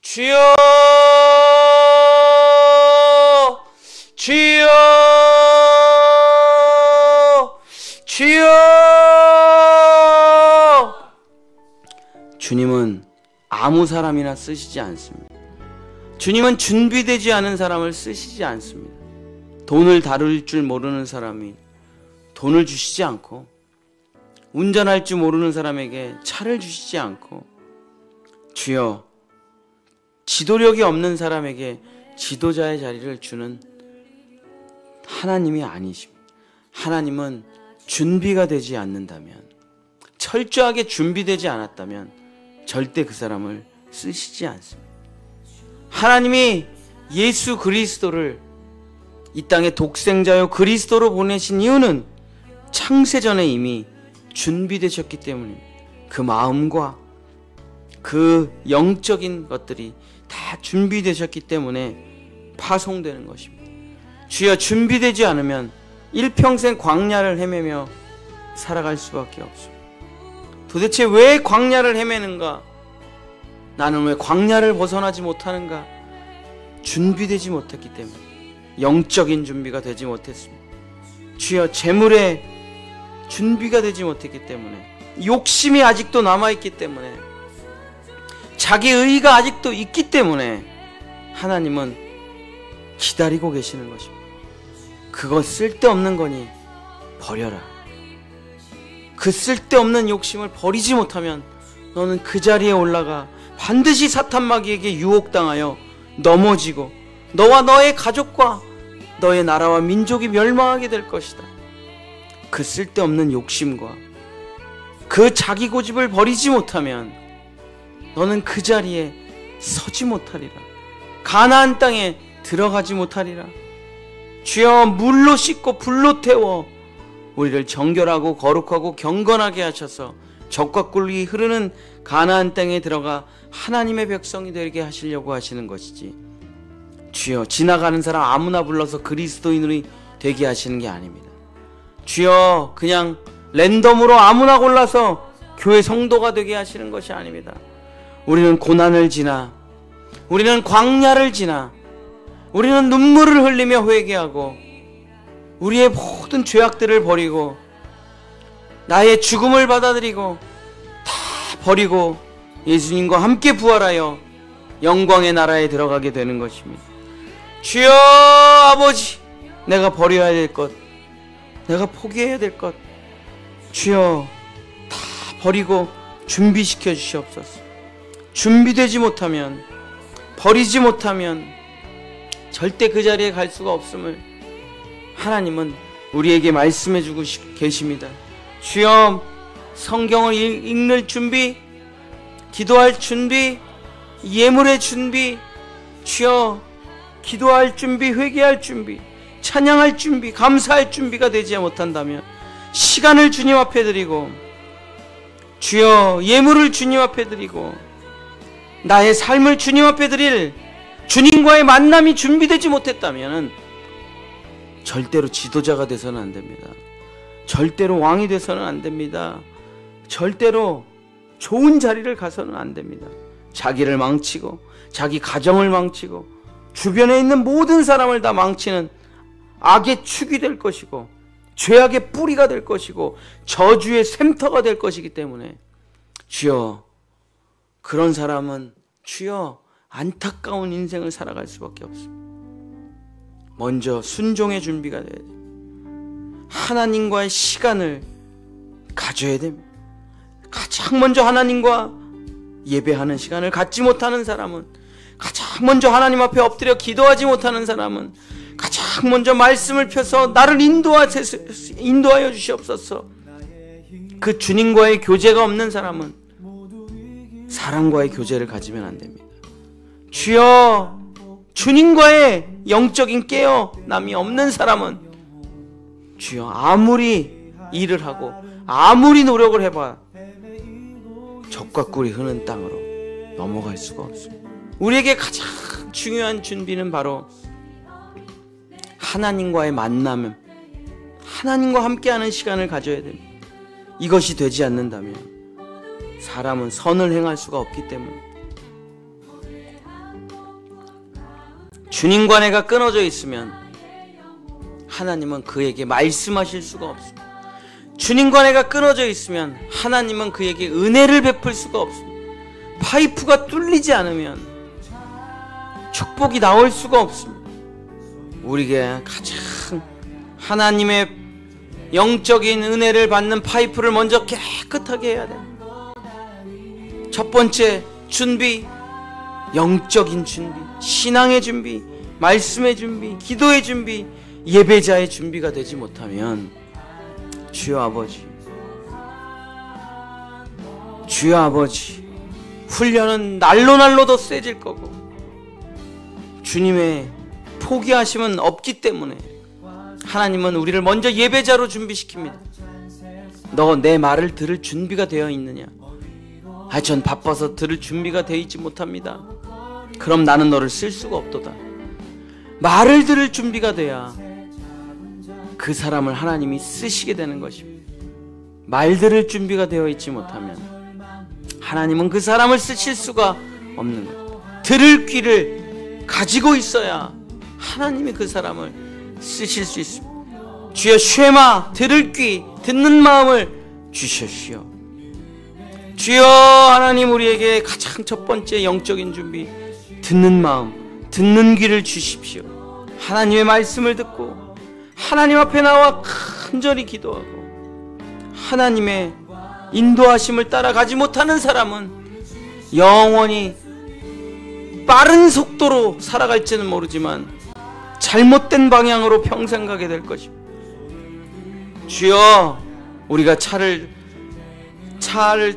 주여, 주여, 주여. 주님은 아무 사람이나 쓰시지 않습니다. 주님은 준비되지 않은 사람을 쓰시지 않습니다. 돈을 다룰 줄 모르는 사람이 돈을 주시지 않고, 운전할 줄 모르는 사람에게 차를 주시지 않고, 주여, 지도력이 없는 사람에게 지도자의 자리를 주는 하나님이 아니십니다. 하나님은 준비가 되지 않는다면, 철저하게 준비되지 않았다면 절대 그 사람을 쓰시지 않습니다. 하나님이 예수 그리스도를 이 땅에 독생자요 그리스도로 보내신 이유는 창세전에 이미 준비되셨기 때문입니다. 그 마음과 그 영적인 것들이 다 준비되셨기 때문에 파송되는 것입니다. 주여, 준비되지 않으면 일평생 광야를 헤매며 살아갈 수밖에 없습니다. 도대체 왜 광야를 헤매는가? 나는 왜 광야를 벗어나지 못하는가? 준비되지 못했기 때문에, 영적인 준비가 되지 못했습니다. 주여, 재물에 준비가 되지 못했기 때문에, 욕심이 아직도 남아있기 때문에, 자기 의의가 아직도 있기 때문에 하나님은 기다리고 계시는 것입니다. 그거 쓸데없는 거니 버려라. 그 쓸데없는 욕심을 버리지 못하면 너는 그 자리에 올라가 반드시 사탄마귀에게 유혹당하여 넘어지고 너와 너의 가족과 너의 나라와 민족이 멸망하게 될 것이다. 그 쓸데없는 욕심과 그 자기 고집을 버리지 못하면 너는 그 자리에 서지 못하리라. 가나안 땅에 들어가지 못하리라. 주여, 물로 씻고 불로 태워 우리를 정결하고 거룩하고 경건하게 하셔서 젖과 꿀이 흐르는 가나안 땅에 들어가 하나님의 백성이 되게 하시려고 하시는 것이지, 주여, 지나가는 사람 아무나 불러서 그리스도인으로 되게 하시는 게 아닙니다. 주여, 그냥 랜덤으로 아무나 골라서 교회 성도가 되게 하시는 것이 아닙니다. 우리는 고난을 지나, 우리는 광야를 지나, 우리는 눈물을 흘리며 회개하고 우리의 모든 죄악들을 버리고 나의 죽음을 받아들이고 다 버리고 예수님과 함께 부활하여 영광의 나라에 들어가게 되는 것입니다. 주여, 아버지, 내가 버려야 될 것, 내가 포기해야 될 것, 주여, 다 버리고 준비시켜 주시옵소서. 준비되지 못하면, 버리지 못하면 절대 그 자리에 갈 수가 없음을 하나님은 우리에게 말씀해 주고 계십니다. 주여, 성경을 읽는 준비, 기도할 준비, 예물의 준비, 주여, 기도할 준비, 회개할 준비, 찬양할 준비, 감사할 준비가 되지 못한다면 시간을 주님 앞에 드리고, 주여, 예물을 주님 앞에 드리고 나의 삶을 주님 앞에 드릴 주님과의 만남이 준비되지 못했다면 절대로 지도자가 돼서는 안 됩니다. 절대로 왕이 돼서는 안 됩니다. 절대로 좋은 자리를 가서는 안 됩니다. 자기를 망치고 자기 가정을 망치고 주변에 있는 모든 사람을 다 망치는 악의 축이 될 것이고 죄악의 뿌리가 될 것이고 저주의 샘터가 될 것이기 때문에, 주여, 그런 사람은 주여 안타까운 인생을 살아갈 수밖에 없습니다. 먼저 순종의 준비가 돼야 됩니다. 하나님과의 시간을 가져야 됩니다. 가장 먼저 하나님과 예배하는 시간을 갖지 못하는 사람은, 가장 먼저 하나님 앞에 엎드려 기도하지 못하는 사람은, 가장 먼저 말씀을 펴서 나를 인도하여 주시옵소서. 그 주님과의 교제가 없는 사람은 사람과의 교제를 가지면 안 됩니다. 주여, 주님과의 영적인 깨어남이 없는 사람은 주여, 아무리 일을 하고 아무리 노력을 해봐 젖과 꿀이 흐르는 땅으로 넘어갈 수가 없습니다. 우리에게 가장 중요한 준비는 바로 하나님과의 만남, 하나님과 함께하는 시간을 가져야 됩니다. 이것이 되지 않는다면 사람은 선을 행할 수가 없기 때문에 주님과 내가 끊어져 있으면 하나님은 그에게 말씀하실 수가 없습니다. 주님과 내가 끊어져 있으면 하나님은 그에게 은혜를 베풀 수가 없습니다. 파이프가 뚫리지 않으면 축복이 나올 수가 없습니다. 우리에게 가장 하나님의 영적인 은혜를 받는 파이프를 먼저 깨끗하게 해야 됩니다. 첫 번째 준비, 영적인 준비, 신앙의 준비, 말씀의 준비, 기도의 준비, 예배자의 준비가 되지 못하면 주여 아버지, 주여 아버지, 훈련은 날로 더 세질 거고 주님의 포기하심은 없기 때문에 하나님은 우리를 먼저 예배자로 준비시킵니다. 너 내 말을 들을 준비가 되어 있느냐? 전 바빠서 들을 준비가 되어 있지 못합니다. 그럼 나는 너를 쓸 수가 없도다. 말을 들을 준비가 돼야 그 사람을 하나님이 쓰시게 되는 것입니다. 말 들을 준비가 되어 있지 못하면 하나님은 그 사람을 쓰실 수가 없는 거예요. 들을 귀를 가지고 있어야 하나님이 그 사람을 쓰실 수 있습니다. 주여 쉐마, 들을 귀, 듣는 마음을 주셨시오. 주여 하나님, 우리에게 가장 첫 번째 영적인 준비, 듣는 마음, 듣는 귀를 주십시오. 하나님의 말씀을 듣고 하나님 앞에 나와 간절히 기도하고 하나님의 인도하심을 따라가지 못하는 사람은 영원히 빠른 속도로 살아갈지는 모르지만 잘못된 방향으로 평생 가게 될 것입니다. 주여, 우리가 차를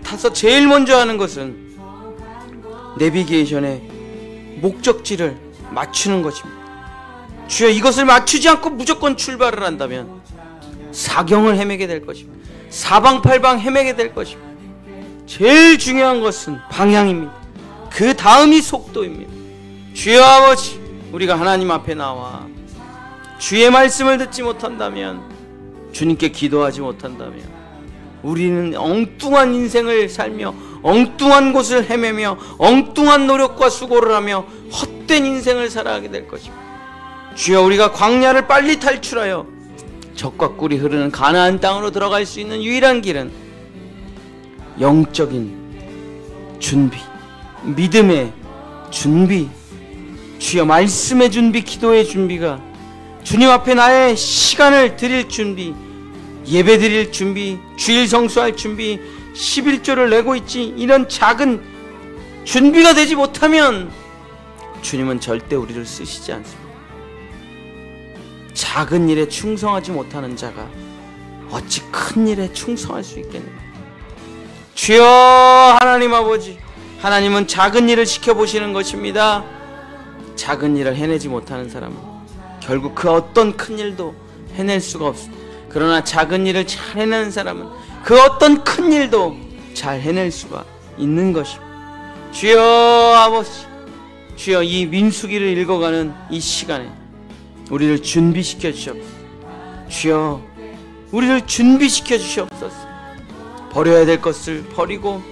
타서 제일 먼저 하는 것은 내비게이션의 목적지를 맞추는 것입니다. 주여, 이것을 맞추지 않고 무조건 출발을 한다면 사경을 헤매게 될 것입니다. 사방팔방 헤매게 될 것입니다. 제일 중요한 것은 방향입니다. 그 다음이 속도입니다. 주여 아버지, 우리가 하나님 앞에 나와 주의 말씀을 듣지 못한다면, 주님께 기도하지 못한다면 우리는 엉뚱한 인생을 살며 엉뚱한 곳을 헤매며 엉뚱한 노력과 수고를 하며 헛된 인생을 살아가게 될 것입니다. 주여, 우리가 광야를 빨리 탈출하여 젖과 꿀이 흐르는 가나안 땅으로 들어갈 수 있는 유일한 길은 영적인 준비, 믿음의 준비, 주여 말씀의 준비, 기도의 준비가, 주님 앞에 나의 시간을 드릴 준비, 예배 드릴 준비, 주일 성수할 준비, 11조를 내고 있지, 이런 작은 준비가 되지 못하면 주님은 절대 우리를 쓰시지 않습니다. 작은 일에 충성하지 못하는 자가 어찌 큰 일에 충성할 수 있겠느냐. 주여 하나님 아버지, 하나님은 작은 일을 시켜보시는 것입니다. 작은 일을 해내지 못하는 사람은 결국 그 어떤 큰 일도 해낼 수가 없습니다. 그러나 작은 일을 잘 해내는 사람은 그 어떤 큰 일도 잘 해낼 수가 있는 것입니다. 주여 아버지, 주여 이 민수기를 읽어가는 이 시간에 우리를 준비시켜 주시옵소서. 주여, 우리를 준비시켜 주시옵소서. 버려야 될 것을 버리고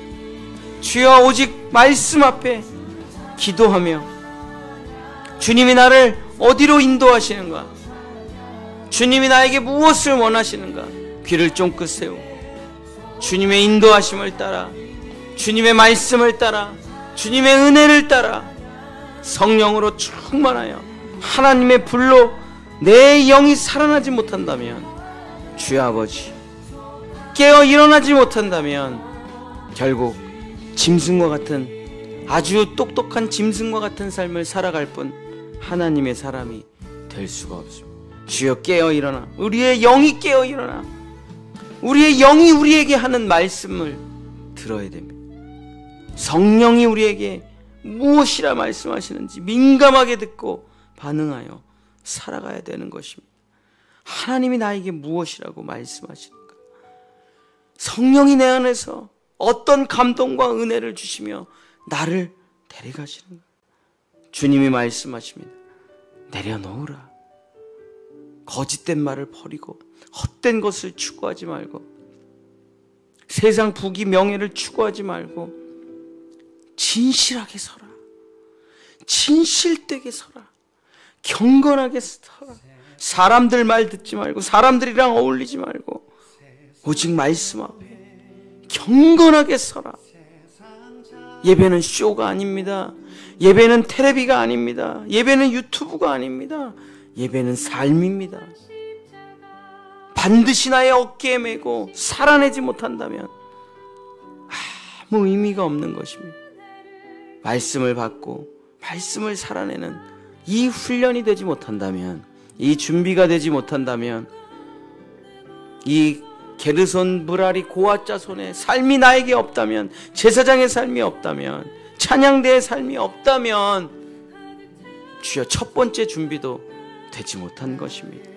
주여 오직 말씀 앞에 기도하며 주님이 나를 어디로 인도하시는가, 주님이 나에게 무엇을 원하시는가 귀를 쫑긋 세우고 주님의 인도하심을 따라, 주님의 말씀을 따라, 주님의 은혜를 따라 성령으로 충만하여 하나님의 불로 내 영이 살아나지 못한다면, 주여 아버지 깨어 일어나지 못한다면 결국 짐승과 같은, 아주 똑똑한 짐승과 같은 삶을 살아갈 뿐 하나님의 사람이 될 수가 없습니다. 주여 깨어 일어나, 우리의 영이 깨어 일어나 우리의 영이 우리에게 하는 말씀을 들어야 됩니다. 성령이 우리에게 무엇이라 말씀하시는지 민감하게 듣고 반응하여 살아가야 되는 것입니다. 하나님이 나에게 무엇이라고 말씀하시는가, 성령이 내 안에서 어떤 감동과 은혜를 주시며 나를 데려가시는가. 주님이 말씀하십니다. 내려놓으라. 거짓된 말을 버리고 헛된 것을 추구하지 말고 세상 부귀 명예를 추구하지 말고 진실하게 서라. 진실되게 서라. 경건하게 서라. 사람들 말 듣지 말고 사람들이랑 어울리지 말고 오직 말씀 앞에 경건하게 서라. 예배는 쇼가 아닙니다. 예배는 텔레비가 아닙니다. 예배는 유튜브가 아닙니다. 예배는 삶입니다. 반드시 나의 어깨에 메고 살아내지 못한다면 아무 의미가 없는 것입니다. 말씀을 받고 말씀을 살아내는 이 훈련이 되지 못한다면, 이 준비가 되지 못한다면, 이 게르손 브라리 고아자손의 삶이 나에게 없다면, 제사장의 삶이 없다면, 찬양대의 삶이 없다면 주여 첫 번째 준비도 되지 못한 것입니다.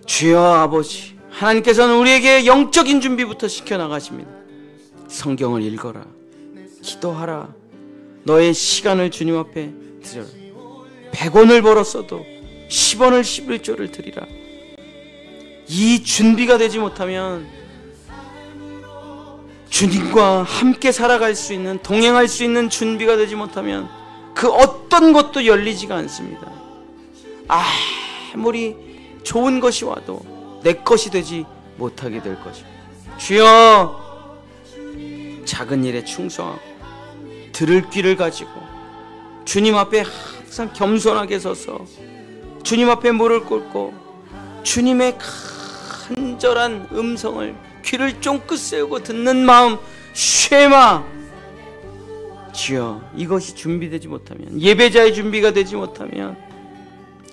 주여 아버지, 하나님께서는 우리에게 영적인 준비부터 시켜나가십니다. 성경을 읽어라, 기도하라, 너의 시간을 주님 앞에 드려라. 100원을 벌었어도 10원을 11조를 드리라. 이 준비가 되지 못하면 주님과 함께 살아갈 수 있는, 동행할 수 있는 준비가 되지 못하면 그 어떤 것도 열리지가 않습니다. 아무리 좋은 것이 와도 내 것이 되지 못하게 될 것입니다. 주여, 작은 일에 충성하고 들을 귀를 가지고 주님 앞에 항상 겸손하게 서서 주님 앞에 무릎을 꿇고 주님의 간절한 음성을 귀를 쫑긋 세우고 듣는 마음, 쉐마. 주여, 이것이 준비되지 못하면, 예배자의 준비가 되지 못하면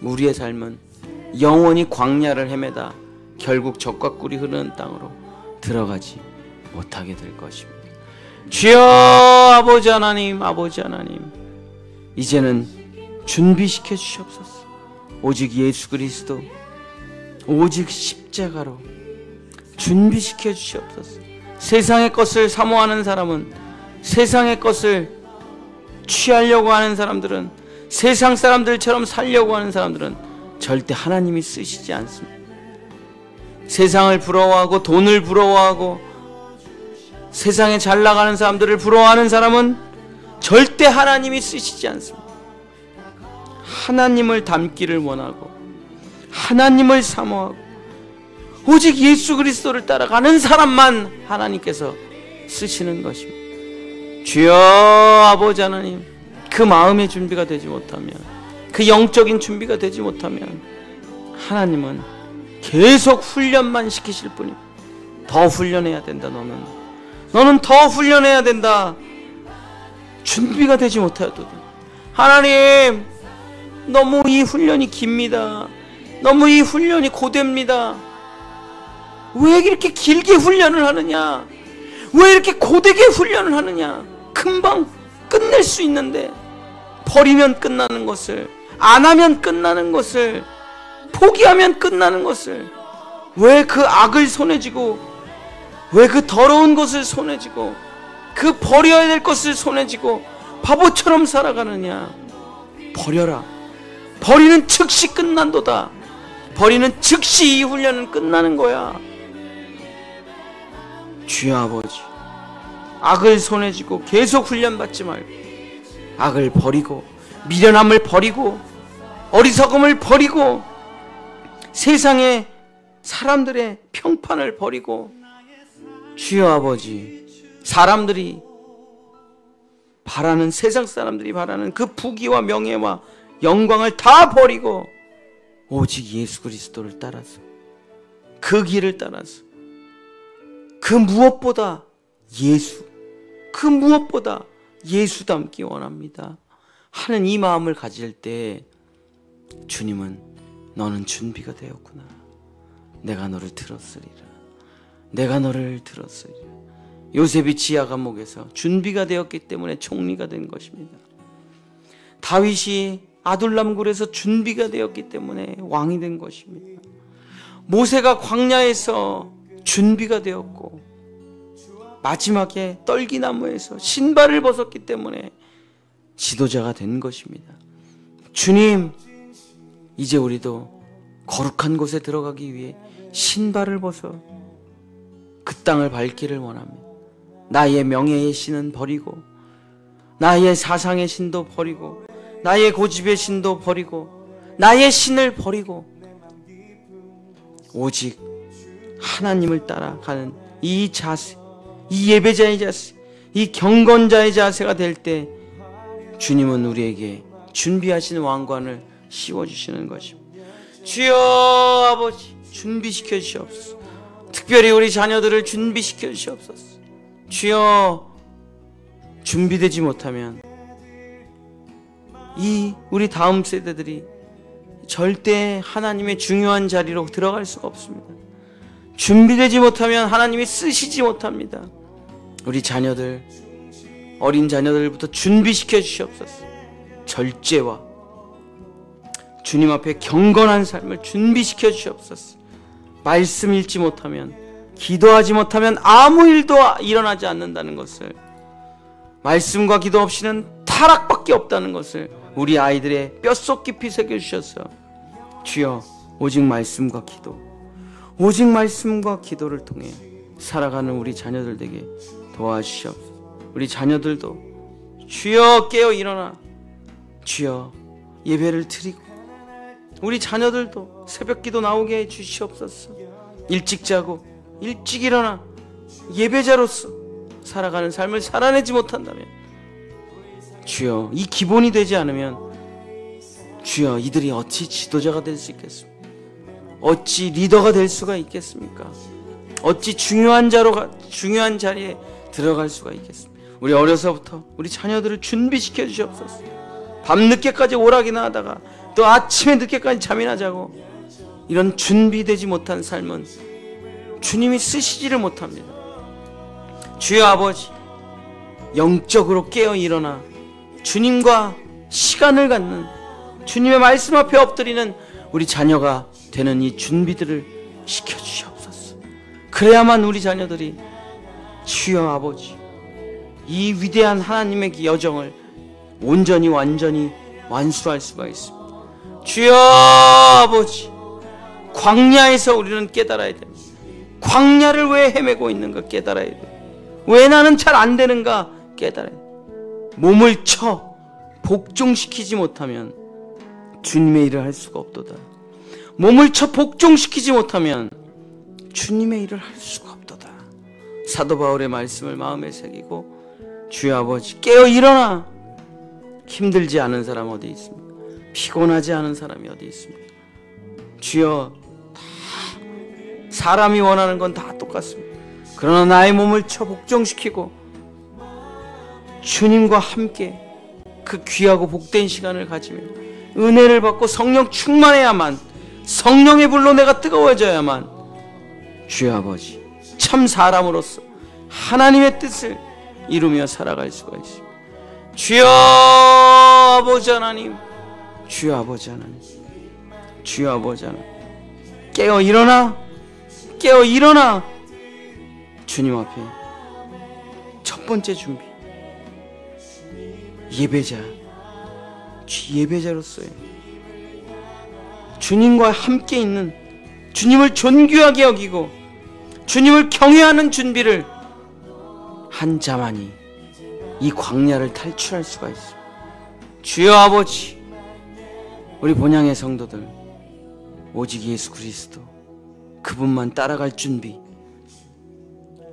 우리의 삶은 영원히 광야를 헤매다 결국 젖과 꿀이 흐르는 땅으로 들어가지 못하게 될 것입니다. 주여, 아버지 하나님, 아버지 하나님, 이제는 준비시켜 주시옵소서. 오직 예수 그리스도, 오직 십자가로 준비시켜 주시옵소서. 세상의 것을 사모하는 사람은, 세상의 것을 취하려고 하는 사람들은, 세상 사람들처럼 살려고 하는 사람들은 절대 하나님이 쓰시지 않습니다. 세상을 부러워하고 돈을 부러워하고 세상에 잘 나가는 사람들을 부러워하는 사람은 절대 하나님이 쓰시지 않습니다. 하나님을 닮기를 원하고 하나님을 사모하고 오직 예수 그리스도를 따라가는 사람만 하나님께서 쓰시는 것입니다. 주여, 아버지 하나님, 그 마음의 준비가 되지 못하면, 그 영적인 준비가 되지 못하면 하나님은 계속 훈련만 시키실 뿐입니다. 더 훈련해야 된다. 너는 더 훈련해야 된다. 준비가 되지 못해도 돼. 하나님, 너무 이 훈련이 깁니다. 너무 이 훈련이 고됩니다. 왜 이렇게 길게 훈련을 하느냐? 왜 이렇게 고되게 훈련을 하느냐? 금방 끝낼 수 있는데 버리면 끝나는 것을, 안 하면 끝나는 것을, 포기하면 끝나는 것을 왜 그 악을 손에 쥐고, 왜 그 더러운 것을 손에 쥐고, 그 버려야 될 것을 손에 쥐고 바보처럼 살아가느냐? 버려라. 버리는 즉시 끝난도다. 버리는 즉시 이 훈련은 끝나는 거야. 주여 아버지, 악을 손에 쥐고 계속 훈련받지 말고 악을 버리고 미련함을 버리고 어리석음을 버리고 세상의 사람들의 평판을 버리고, 주여 아버지, 사람들이 바라는, 세상 사람들이 바라는 그 부귀와 명예와 영광을 다 버리고 오직 예수 그리스도를 따라서, 그 길을 따라서, 그 무엇보다 예수 닮기 원합니다 하는 이 마음을 가질 때 주님은 너는 준비가 되었구나. 내가 너를 들었으리라. 내가 너를 들었으리라. 요셉이 지하 감옥에서 준비가 되었기 때문에 총리가 된 것입니다. 다윗이 아둘람 굴에서 준비가 되었기 때문에 왕이 된 것입니다. 모세가 광야에서 준비가 되었고 마지막에 떨기나무에서 신발을 벗었기 때문에 지도자가 된 것입니다. 주님, 이제 우리도 거룩한 곳에 들어가기 위해 신발을 벗어 그 땅을 밟기를 원합니다. 나의 명예의 신은 버리고, 나의 사상의 신도 버리고, 나의 고집의 신도 버리고, 나의 신을 버리고 오직 하나님을 따라가는 이 자세, 이 예배자의 자세, 이 경건자의 자세가 될 때 주님은 우리에게 준비하신 왕관을 씌워주시는 것입니다. 주여 아버지, 준비시켜 주시옵소서. 특별히 우리 자녀들을 준비시켜 주시옵소서. 주여, 준비되지 못하면 이 우리 다음 세대들이 절대 하나님의 중요한 자리로 들어갈 수가 없습니다. 준비되지 못하면 하나님이 쓰시지 못합니다. 우리 자녀들, 어린 자녀들부터 준비시켜 주시옵소서. 절제와 주님 앞에 경건한 삶을 준비시켜 주시옵소서. 말씀 읽지 못하면, 기도하지 못하면 아무 일도 일어나지 않는다는 것을, 말씀과 기도 없이는 타락밖에 없다는 것을 우리 아이들의 뼛속 깊이 새겨주셔서 주여, 오직 말씀과 기도, 오직 말씀과 기도를 통해 살아가는 우리 자녀들 되게 도와주시옵소서. 우리 자녀들도 주여 깨어 일어나 주여 예배를 드리고, 우리 자녀들도 새벽기도 나오게 해 주시옵소서. 일찍 자고 일찍 일어나 예배자로서 살아가는 삶을 살아내지 못한다면 주여, 이 기본이 되지 않으면 주여, 이들이 어찌 지도자가 될 수 있겠습니까? 어찌 리더가 될 수가 있겠습니까? 어찌 중요한 자리에 들어갈 수가 있겠습니까? 우리 어려서부터 우리 자녀들을 준비시켜 주시옵소서. 밤늦게까지 오락이나 하다가 또 아침에 늦게까지 잠이나 자고, 이런 준비되지 못한 삶은 주님이 쓰시지를 못합니다. 주여 아버지, 영적으로 깨어 일어나 주님과 시간을 갖는, 주님의 말씀 앞에 엎드리는 우리 자녀가 되는 이 준비들을 시켜주시옵소서. 그래야만 우리 자녀들이 주여 아버지, 이 위대한 하나님의 여정을 온전히 완전히 완수할 수가 있습니다. 주여 아버지, 광야에서 우리는 깨달아야 됩니다. 광야를 왜 헤매고 있는가 깨달아야 돼요. 왜 나는 잘 안 되는가 깨달아야 돼요. 몸을 쳐 복종시키지 못하면 주님의 일을 할 수가 없도다. 몸을 쳐 복종시키지 못하면 주님의 일을 할 수가 없도다. 사도 바울의 말씀을 마음에 새기고 주여 아버지, 깨어 일어나. 힘들지 않은 사람 어디 있습니까? 피곤하지 않은 사람이 어디 있습니까? 주여, 다 사람이 원하는 건 다 똑같습니다. 그러나 나의 몸을 쳐 복종시키고 주님과 함께 그 귀하고 복된 시간을 가지며 은혜를 받고 성령 충만해야만, 성령의 불로 내가 뜨거워져야만 주여 아버지, 참 사람으로서 하나님의 뜻을 이루며 살아갈 수가 있습니다. 주여 아버지 하나님, 주여 아버지 하나님, 주여 아버지 하나님, 깨어 일어나, 깨어 일어나. 주님 앞에 첫 번째 준비, 예배자로서의 주님과 함께 있는, 주님을 존귀하게 여기고 주님을 경외하는 준비를 한 자만이 이 광야를 탈출할 수가 있습니다. 주여 아버지, 우리 본향의 성도들 오직 예수 그리스도 그분만 따라갈 준비,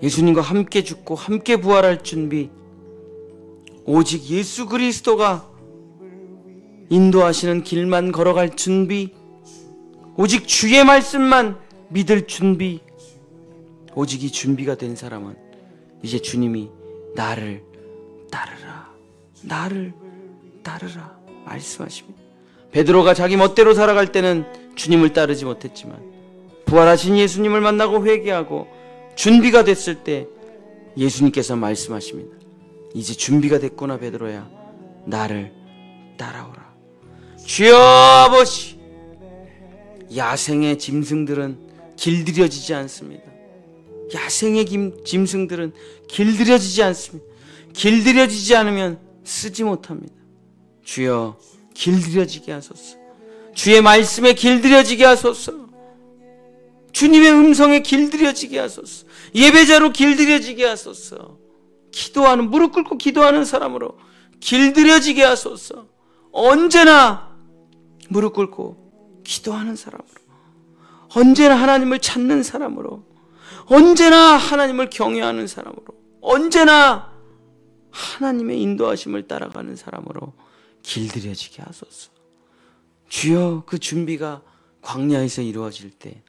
예수님과 함께 죽고 함께 부활할 준비, 오직 예수 그리스도가 인도하시는 길만 걸어갈 준비, 오직 주의 말씀만 믿을 준비, 오직 이 준비가 된 사람은 이제 주님이 나를 따르라, 나를 따르라 말씀하십니다. 베드로가 자기 멋대로 살아갈 때는 주님을 따르지 못했지만 부활하신 예수님을 만나고 회개하고 준비가 됐을 때 예수님께서 말씀하십니다. 이제 준비가 됐구나 베드로야, 나를 따라오라. 주여 아버지, 야생의 짐승들은 길들여지지 않습니다. 야생의 짐승들은 길들여지지 않습니다. 길들여지지 않으면 쓰지 못합니다. 주여 길들여지게 하소서. 주의 말씀에 길들여지게 하소서. 주님의 음성에 길들여지게 하소서. 예배자로 길들여지게 하소서. 기도하는, 무릎 꿇고 기도하는 사람으로 길들여지게 하소서. 언제나 무릎 꿇고 기도하는 사람으로, 언제나 하나님을 찾는 사람으로, 언제나 하나님을 경외하는 사람으로, 언제나 하나님의 인도하심을 따라가는 사람으로 길들여지게 하소서. 주여, 그 준비가 광야에서 이루어질 때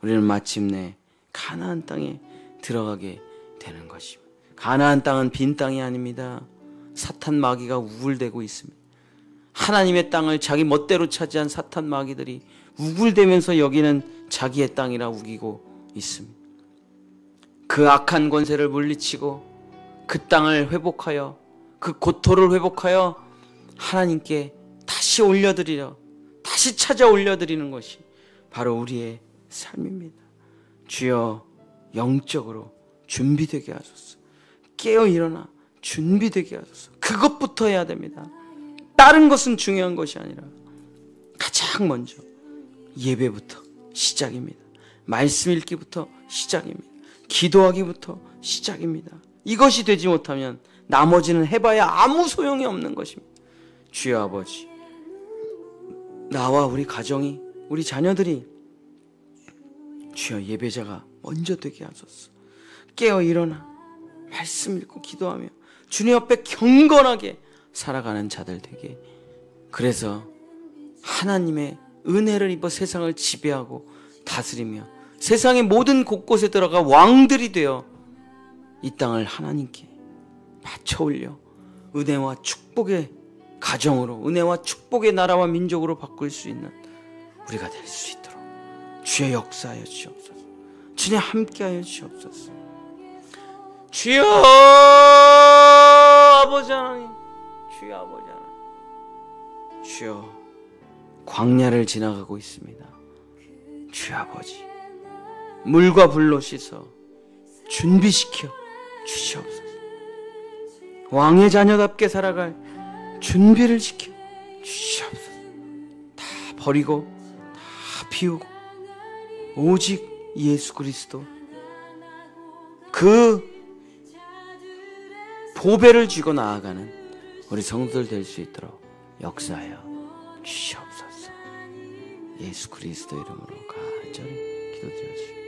우리는 마침내 가나안 땅에 들어가게 되는 것입니다. 가나안 땅은 빈 땅이 아닙니다. 사탄 마귀가 우글대고 있습니다. 하나님의 땅을 자기 멋대로 차지한 사탄 마귀들이 우글대면서 여기는 자기의 땅이라 우기고 있습니다. 그 악한 권세를 물리치고 그 땅을 회복하여, 그 고토를 회복하여 하나님께 다시 올려드리려, 다시 찾아 올려드리는 것이 바로 우리의 삶입니다. 주여, 영적으로 준비되게 하소서. 깨어 일어나 준비되게 하소서. 그것부터 해야 됩니다. 다른 것은 중요한 것이 아니라 가장 먼저 예배부터 시작입니다. 말씀 읽기부터 시작입니다. 기도하기부터 시작입니다. 이것이 되지 못하면 나머지는 해봐야 아무 소용이 없는 것입니다. 주여 아버지, 나와 우리 가정이, 우리 자녀들이 주여 예배자가 먼저 되게 하소서. 깨어 일어나 말씀 읽고 기도하며 주님 앞에 경건하게 살아가는 자들 되게, 그래서 하나님의 은혜를 입어 세상을 지배하고 다스리며 세상의 모든 곳곳에 들어가 왕들이 되어 이 땅을 하나님께 바쳐 올려 은혜와 축복의 가정으로, 은혜와 축복의 나라와 민족으로 바꿀 수 있는 우리가 될 수 있도록 주의 역사하여 주옵소서. 주님 함께하여 주옵소서. 주여 아버지 하나님, 주여 아버지 하나님, 주여 광야를 지나가고 있습니다. 주여 아버지, 물과 불로 씻어 준비시켜 주시옵소서. 왕의 자녀답게 살아갈 준비를 시켜 주시옵소서. 다 버리고 다 비우고 오직 예수 그리스도 그 보배를 쥐고 나아가는 우리 성도들 될 수 있도록 역사하여 주시옵소서. 예수 그리스도 이름으로 간절히 기도드렸습니다.